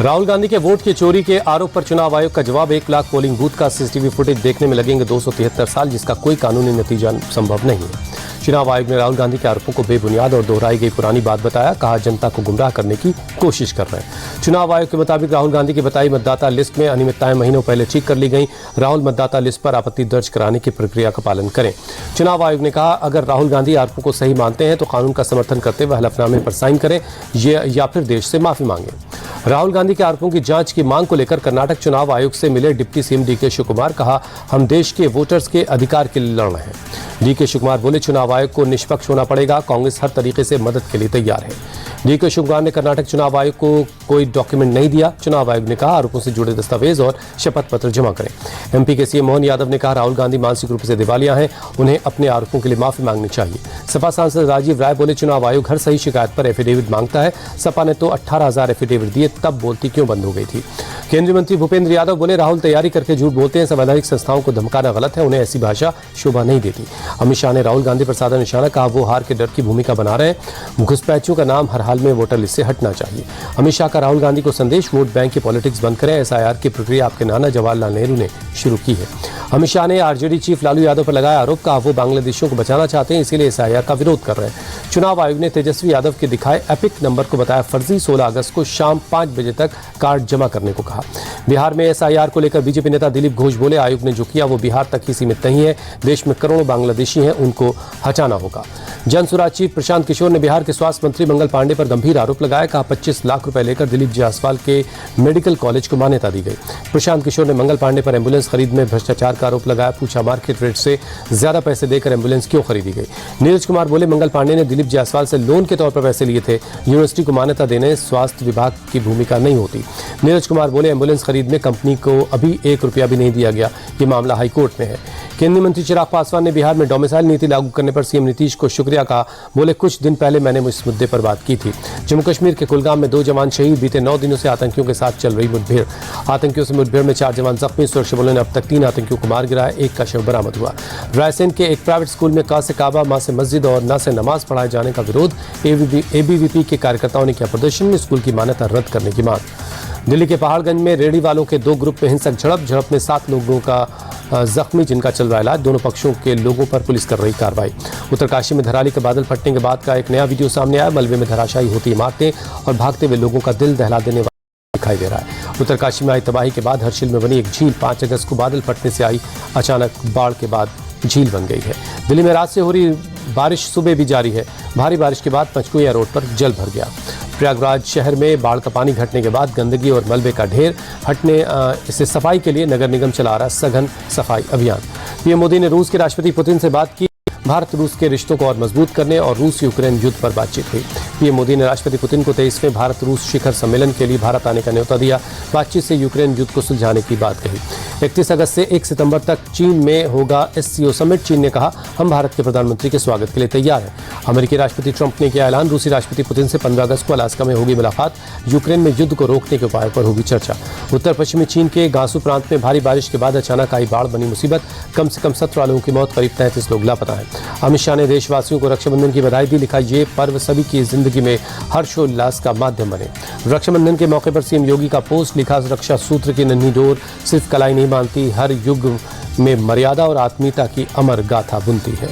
राहुल गांधी के वोट की चोरी के आरोप पर चुनाव आयोग का जवाब। 1 लाख पोलिंग बूथ का सीसीटीवी फुटेज देखने में लगेंगे 273 साल, जिसका कोई कानूनी नतीजा संभव नहीं है। चुनाव आयोग ने राहुल गांधी के आरोपों को बेबुनियाद और दोहराई गई पुरानी बात बताया। कहा, जनता को गुमराह करने की कोशिश कर रहे हैं। चुनाव आयोग के मुताबिक राहुल गांधी की बताई मतदाता लिस्ट में अनियमितताएं महीनों पहले ठीक कर ली गई। राहुल मतदाता लिस्ट पर आपत्ति दर्ज कराने की प्रक्रिया का पालन करें। चुनाव आयोग ने कहा, अगर राहुल गांधी आरोपों को सही मानते हैं तो कानून का समर्थन करते हुए हलफनामे पर साइन करें या फिर देश से माफी मांगे। राहुल गांधी के आरोपों की जांच की मांग को लेकर कर्नाटक चुनाव आयोग से मिले डिप्टी सीएम डीके शिवकुमार। कहा, हम देश के वोटर्स के अधिकार के लिए लड़ रहे हैं। डीके शिवकुमार बोले, चुनाव आयोग को निष्पक्ष होना पड़ेगा। कांग्रेस हर तरीके से मदद के लिए तैयार है। डीके शिवकुमार ने कर्नाटक चुनाव आयोग को कोई डॉक्यूमेंट नहीं दिया। चुनाव आयोग ने कहा, आरोपों से जुड़े दस्तावेज और शपथ पत्र जमा करें। एमपी के सीएम मोहन यादव ने कहा, राहुल गांधी मानसिक रूप से दिवालिया हैं, उन्हें अपने आरोपों के लिए माफी मांगनी चाहिए। सपा सांसद राजीव राय बोले, चुनाव आयोग हर सही शिकायत पर एफिडेविट मांगता है। सपा ने तो 18,000 एफिडेविट दिए, तब बोलती क्यों बंद हो गई थी। केंद्रीय मंत्री भूपेंद्र यादव बोले, राहुल तैयारी करके झूठ बोलते हैं। संवैधानिक संस्थाओं को धमकाना गलत है, उन्हें ऐसी भाषा शोभा नहीं देती। अमित शाह ने राहुल गांधी पर साधा निशाना। कहा, वो हार के डर की भूमिका बना रहे हैं। घुसपैठियों का नाम हर हाल में वोटर लिस्ट से हटना चाहिए। अमित शाह का राहुल गांधी को संदेश, वोट बैंक की पॉलिटिक्स बंद करें। एसआईआर की प्रक्रिया आपके नाना जवाहरलाल नेहरू ने शुरू की है। अमित शाह ने आरजेडी चीफ लालू यादव पर लगाया आरोप। कहा, वो बांग्लादेशियों को बचाना चाहते हैं, इसीलिए एसआईआर का विरोध कर रहे हैं। चुनाव आयोग ने तेजस्वी यादव के दिखाए एपिक नंबर को बताया फर्जी। 16 अगस्त को शाम 5 बजे तक कार्ड जमा करने को कहा। बिहार में एसआईआर को लेकर बीजेपी नेता दिलीप घोष बोले, आयोग ने जो किया वो बिहार तक ही सीमित नहीं है। देश में करोड़ों बांग्लादेशी हैं, उनको हटाना होगा। जनसुराज चीफ प्रशांत किशोर ने बिहार के स्वास्थ्य मंत्री मंगल पांडे पर गंभीर आरोप लगाया। कहा, 25 लाख रुपए लेकर दिलीप जायसवाल के मेडिकल कॉलेज को मान्यता दी गई। प्रशांत किशोर ने मंगल पांडे पर एम्बुलेंस खरीद में भ्रष्टाचार का आरोप लगाया। पूछा, मार्केट रेट से ज्यादा पैसे देकर एम्बुलेंस क्यों खरीदी गई। नीरज कुमार बोले, मंगल पांडे ने दिलीप जायसवाल से लोन के तौर पर पैसे लिए थे। यूनिवर्सिटी को मान्यता देने स्वास्थ्य विभाग की भूमिका नहीं होती। नीरज कुमार बोले, एम्बुलेंस खरीद में कंपनी को अभी 1 रुपया भी नहीं दिया गया। ये मामला हाईकोर्ट में है। केंद्रीय मंत्री चिराग पासवान ने बिहार में डोमिसाइल नीति लागू करने पर सीएम नीतीश को शुक्रिया कहा। बोले, कुछ दिन पहले मैंने इस मुद्दे पर बात की थी। जम्मू कश्मीर के कुलगाम में 2 जवान शहीद। बीते 9 दिनों से आतंकियों के साथ चल रही मुठभेड़। आतंकियों से मुठभेड़ में 4 जवान जख्मी। सुरक्षा बलों ने अब तक 3 आतंकियों को मार गिराया। 1 का शव बरामद हुआ। रायसेन के एक प्राइवेट स्कूल में क से काबा, मां से मस्जिद और न से नमाज पढ़ाए जाने का विरोध। एबीवीपी के कार्यकर्ताओं ने किया प्रदर्शन। स्कूल की मान्यता रद्द करने की मांग। दिल्ली के पहाड़गंज में रेहड़ी वालों के 2 ग्रुप में हिंसक झड़प में 7 लोगों का जख्मी, जिनका चल रहा इलाज। दोनों पक्षों के लोगों पर पुलिस कर रही कार्रवाई। उत्तरकाशी में धराली के बादल फटने के बाद का एक नया वीडियो सामने आया। मलबे में धराशायी होती इमारतें और भागते हुए लोगों का दिल दहला देने वाला दिखाई दे रहा है। उत्तरकाशी में आई तबाही के बाद हर्षिल में बनी एक झील 5 अगस्त को बादल फटने से आई अचानक बाढ़ के बाद झील बन गई है। दिल्ली में रात से हो रही बारिश सुबह भी जारी है। भारी बारिश के बाद पंचकुला रोड पर जल भर गया। प्रयागराज शहर में बाढ़ का पानी घटने के बाद गंदगी और मलबे का ढेर हटने से सफाई के लिए नगर निगम चला रहा सघन सफाई अभियान। पीएम मोदी ने रूस के राष्ट्रपति पुतिन से बात की। भारत रूस के रिश्तों को और मजबूत करने और रूस यूक्रेन युद्ध पर बातचीत हुई। पीएम मोदी ने राष्ट्रपति पुतिन को 23वें भारत रूस शिखर सम्मेलन के लिए भारत आने का न्योता दिया। बातचीत से यूक्रेन युद्ध को सुलझाने की बात कही। 31 अगस्त से 1 सितंबर तक चीन में होगा एससीओ समिट। चीन ने कहा, हम भारत के प्रधानमंत्री के स्वागत के लिए तैयार हैं। अमेरिकी राष्ट्रपति ट्रंप ने किया ऐलान। रूसी राष्ट्रपति पुतिन से 15 अगस्त को अलास्का में होगी मुलाकात। यूक्रेन में युद्ध को रोकने के उपायों पर होगी चर्चा। उत्तर पश्चिमी चीन के गांसू प्रांत में भारी बारिश के बाद अचानक आई बाढ़ बनी मुसीबत। कम से कम 17 लोगों की मौत, करीब 33 लोग लापता हैं। अमित शाह ने देशवासियों को रक्षाबंधन की बधाई दी। लिखा, ये पर्व सभी की जिंदगी में हर्षोल्लास का माध्यम बने। रक्षाबंधन के मौके पर सीएम योगी का पोस्ट। लिखा, रक्षा सूत्र की नन्ही डोर सिर्फ कलाई नहीं बांधती, हर युग में मर्यादा और आत्मीयता की अमर गाथा बुनती है।